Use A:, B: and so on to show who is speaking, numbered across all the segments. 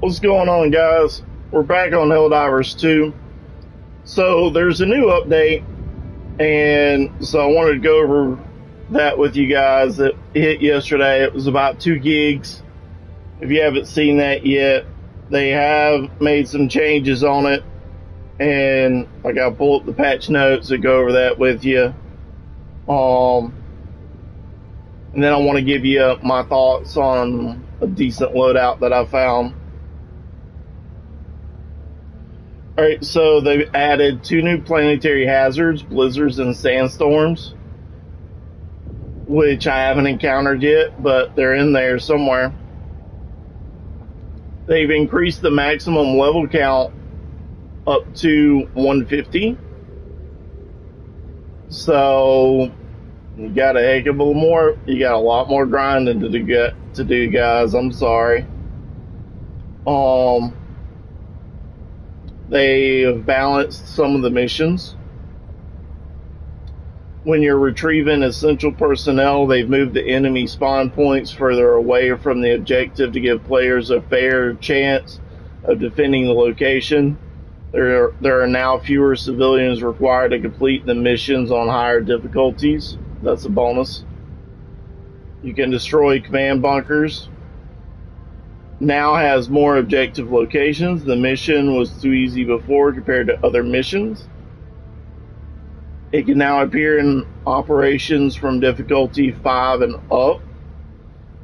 A: What's going on, guys? We're back on Helldivers 2. So there's a new update, and so I wanted to go over that with you guys. It hit yesterday. It was about 2 gigs. If you haven't seen that yet, they have made some changes on it, and I got to pull up the patch notes and go over that with you. And then I want to give you my thoughts on a decent loadout that I found. Alright, so they've added 2 new planetary hazards, blizzards and sandstorms, which I haven't encountered yet, but they're in there somewhere. They've increased the maximum level count up to 150. So you got a heck of a more. You got a lot more grinding to do, guys. I'm sorry. They have balanced some of the missions. When you're retrieving essential personnel, they've moved the enemy spawn points further away from the objective to give players a fair chance of defending the location. There are now fewer civilians required to complete the missions on higher difficulties. That's a bonus. You can destroy command bunkers. Now has more objective locations. The mission was too easy before compared to other missions. It can now appear in operations from difficulty 5 and up.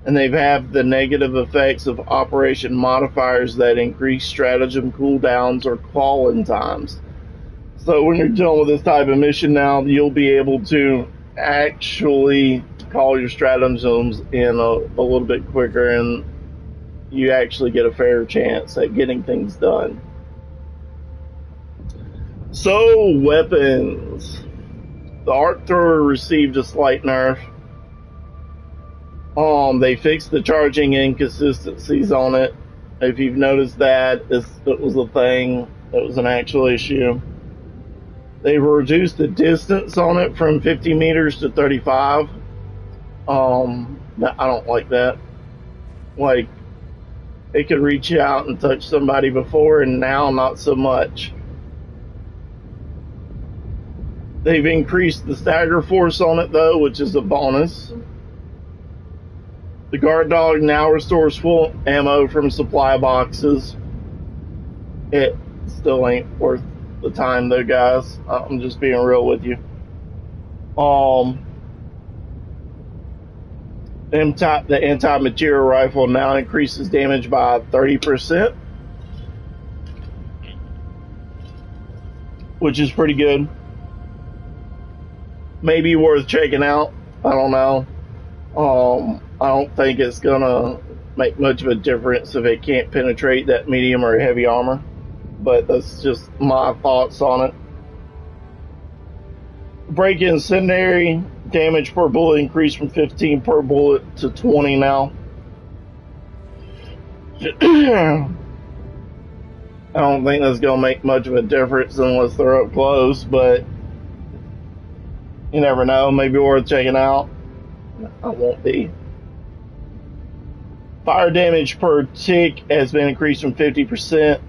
A: And they've had the negative effects of operation modifiers that increase stratagem cooldowns or call-in times. So when you're dealing with this type of mission now, you'll be able to actually call your stratagems in a little bit quicker, and you actually get a fair chance at getting things done. So, weapons. The arc thrower received a slight nerf. They fixed the charging inconsistencies on it. If you've noticed that, it was a thing. It was an actual issue. They've reduced the distance on it from 50 meters to 35. I don't like that. Like, it could reach out and touch somebody before, and now not so much. They've increased the stagger force on it, though, which is a bonus. The guard dog now restores full ammo from supply boxes. It still ain't worth the time, though, guys. I'm just being real with you. The anti-material rifle now increases damage by 30%, which is pretty good. Maybe worth checking out. I don't know. I don't think it's gonna make much of a difference if it can't penetrate that medium or heavy armor, but that's just my thoughts on it. Break incendiary damage per bullet increased from 15 per bullet to 20 now. I don't think that's gonna make much of a difference unless they're up close, but you never know. Maybe worth checking out. I won't be. Fire damage per tick has been increased from 50%,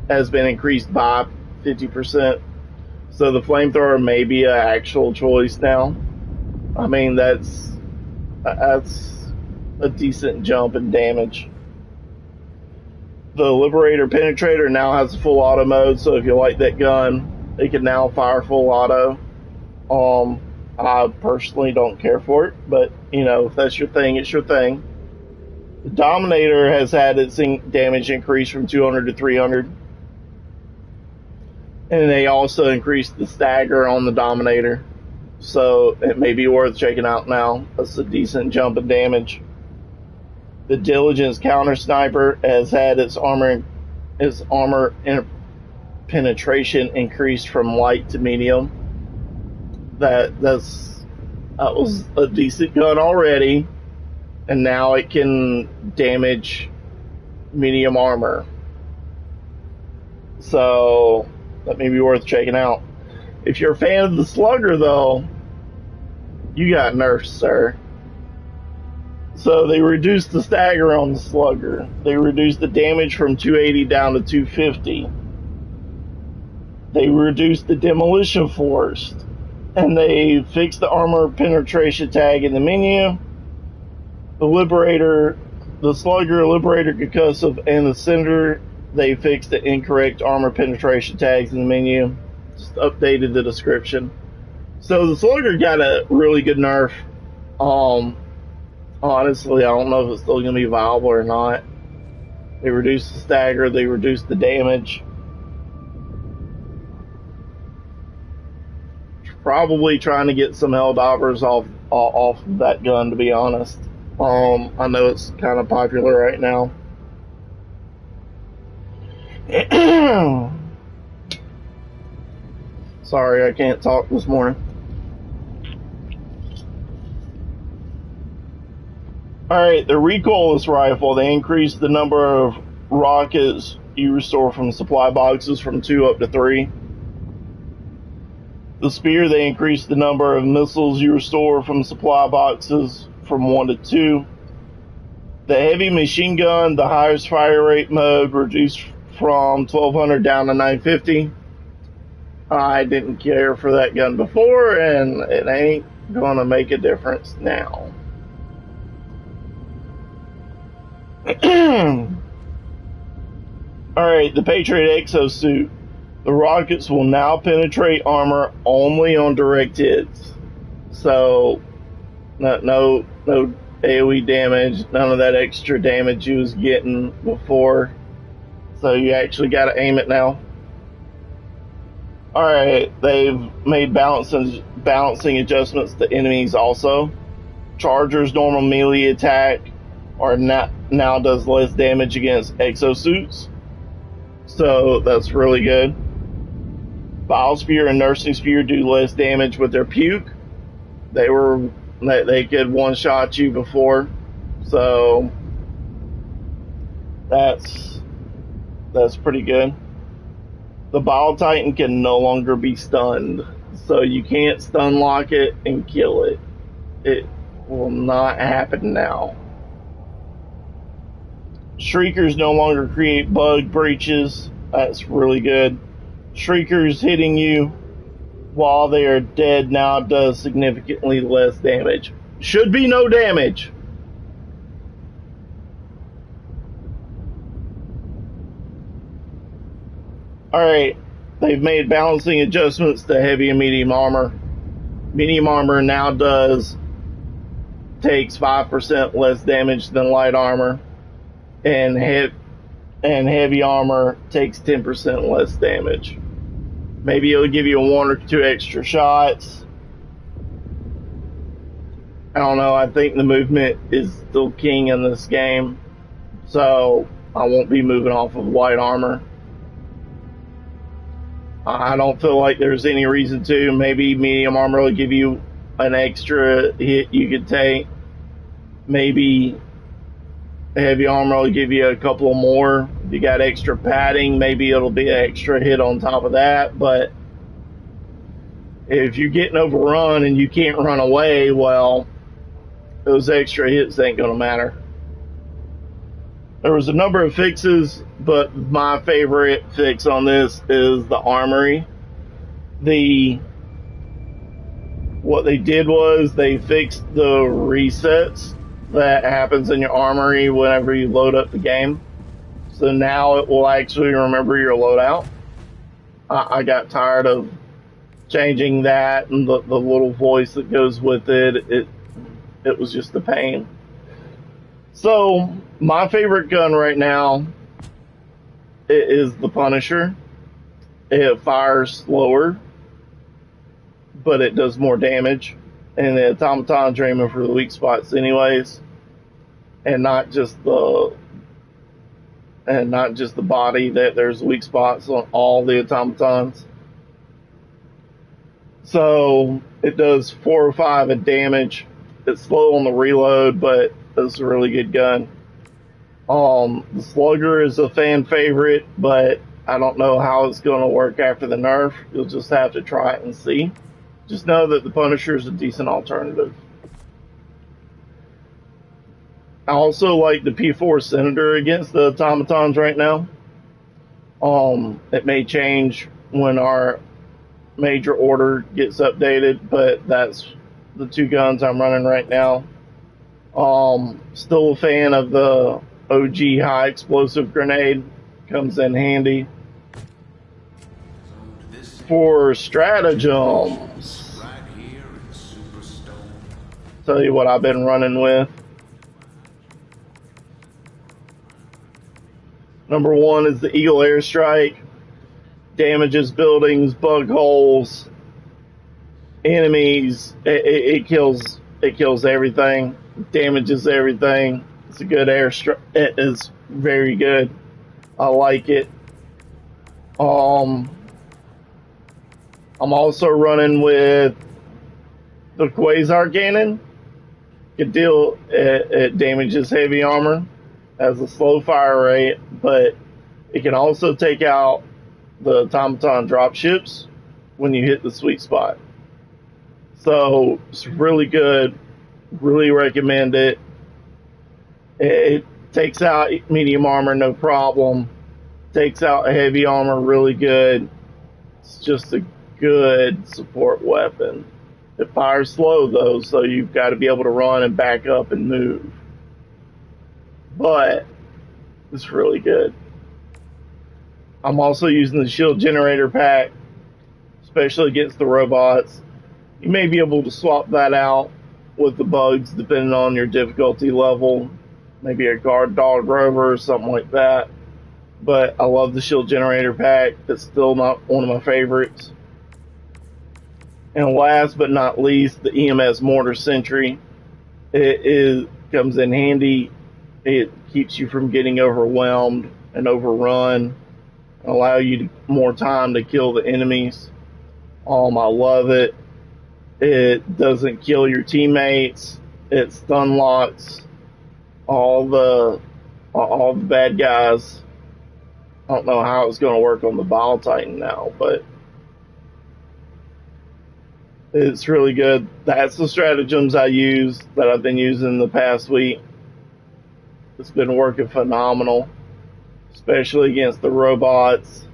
A: has been increased by 50%. So the flamethrower may be an actual choice now. I mean, that's a decent jump in damage. The Liberator Penetrator now has a full auto mode, so if you like that gun, it can now fire full auto. I personally don't care for it, but you know, if that's your thing, it's your thing. The Dominator has had its damage increase from 200 to 300. And they also increased the stagger on the Dominator. So it may be worth checking out now. That's a decent jump in damage. The Diligence Counter Sniper has had its armor penetration increased from light to medium. That was a decent gun already, and now it can damage medium armor. So that may be worth checking out. If you're a fan of the Slugger, though, you got nerfed, sir. So they reduced the stagger on the Slugger. They reduced the damage from 280 down to 250. They reduced the demolition force. And they fixed the armor penetration tag in the menu. The Liberator, the Slugger, Liberator, Concussive, and the Cinder, they fixed the incorrect armor penetration tags in the menu. Just updated the description. So the Slugger got a really good nerf. Honestly, I don't know if it's still going to be viable or not. They reduced the stagger, they reduced the damage. Probably trying to get some Helldivers off of that gun, to be honest. I know it's kind of popular right now. Sorry, I can't talk this morning. Alright, the recoilless rifle, they increased the number of rockets you restore from supply boxes from 2 up to 3. The spear, they increased the number of missiles you restore from supply boxes from 1 to 2. The heavy machine gun, the highest fire rate mode, reduced from 1200 down to 950. I didn't care for that gun before, and it ain't gonna make a difference now. Alright, the Patriot exosuit. The rockets will now penetrate armor only on direct hits. So, no AoE damage, none of that extra damage you was getting before. So you actually gotta aim it now. Alright, they've made balancing adjustments to enemies also. Charger's normal melee attack now does less damage against exosuits. So that's really good. Bile Spear and Nursing Spear do less damage with their puke. They could one-shot you before. So that's pretty good. The Bile Titan can no longer be stunned. So you can't stun lock it and kill it. It will not happen now. Shriekers no longer create bug breaches. That's really good. Shriekers hitting you while they are dead now does significantly less damage. Should be no damage. Alright, they've made balancing adjustments to heavy and medium armor. Medium armor now takes 5% less damage than light armor. And heavy armor takes 10% less damage. Maybe it'll give you 1 or 2 extra shots. I don't know. I think the movement is still king in this game, so I won't be moving off of light armor. I don't feel like there's any reason to. Maybe medium armor will give you an extra hit you could take. Maybe heavy armor will give you a couple more. If you got extra padding, maybe it'll be an extra hit on top of that. But if you're getting overrun and you can't run away, well, those extra hits ain't going to matter. There was a number of fixes, but my favorite fix on this is the armory. What they did was they fixed the resets that happens in your armory whenever you load up the game. So now it will actually remember your loadout. I got tired of changing that and the little voice that goes with it. It was just a pain. So my favorite gun right now is the Punisher. It fires slower, but it does more damage. And the automaton's aiming for the weak spots anyways, and not just the body. That there's weak spots on all the automatons. So it does 4 or 5 of damage. It's slow on the reload, but it's a really good gun. The Slugger is a fan favorite, but I don't know how it's going to work after the nerf. You'll just have to try it and see. Just know that the Punisher is a decent alternative. I also like the P4 Senator against the automatons right now. It may change when our major order gets updated, but that's the two guns I'm running right now. Still a fan of the OG high explosive grenade, comes in handy. For stratagems, tell you what I've been running with. Number one is the Eagle Airstrike. Damages buildings, bug holes, enemies. It kills everything. Damages everything. It's a good airstrike. It is very good. I like it. I'm also running with the Quasar Cannon. It damages heavy armor, has a slow fire rate, but it can also take out the automaton dropships when you hit the sweet spot. So it's really good. Really recommend it. It takes out medium armor no problem. Takes out heavy armor really good. It's just a good support weapon. It fires slow though, so you've got to be able to run and back up and move. But it's really good. I'm also using the shield generator pack, especially against the robots. You may be able to swap that out with the bugs depending on your difficulty level. Maybe a guard dog rover or something like that. But I love the shield generator pack. It's still not one of my favorites. And last but not least, the EMS mortar sentry. It comes in handy. It keeps you from getting overwhelmed and overrun. Allow you more time to kill the enemies. I love it. It doesn't kill your teammates. It stun locks all the bad guys. I don't know how it's going to work on the Bile Titan now, but it's really good. That's the stratagems I use that I've been using the past week. It's been working phenomenal, especially against the robots.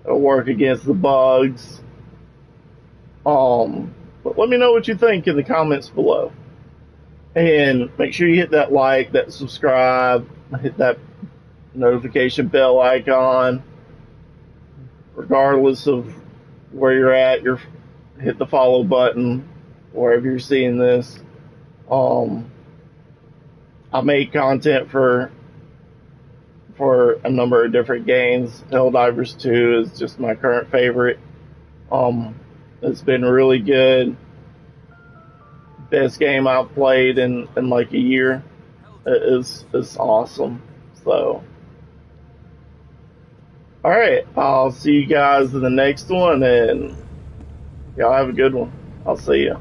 A: It'll work against the bugs. But let me know what you think in the comments below. And make sure you hit that like, that subscribe, hit that notification bell icon. Regardless of where you're at, hit the follow button wherever you're seeing this. I make content for a number of different games. Helldivers 2 is just my current favorite. It's been really good. Best game I've played in like a year. It's awesome. So, alright, I'll see you guys in the next one, and y'all have a good one. I'll see ya.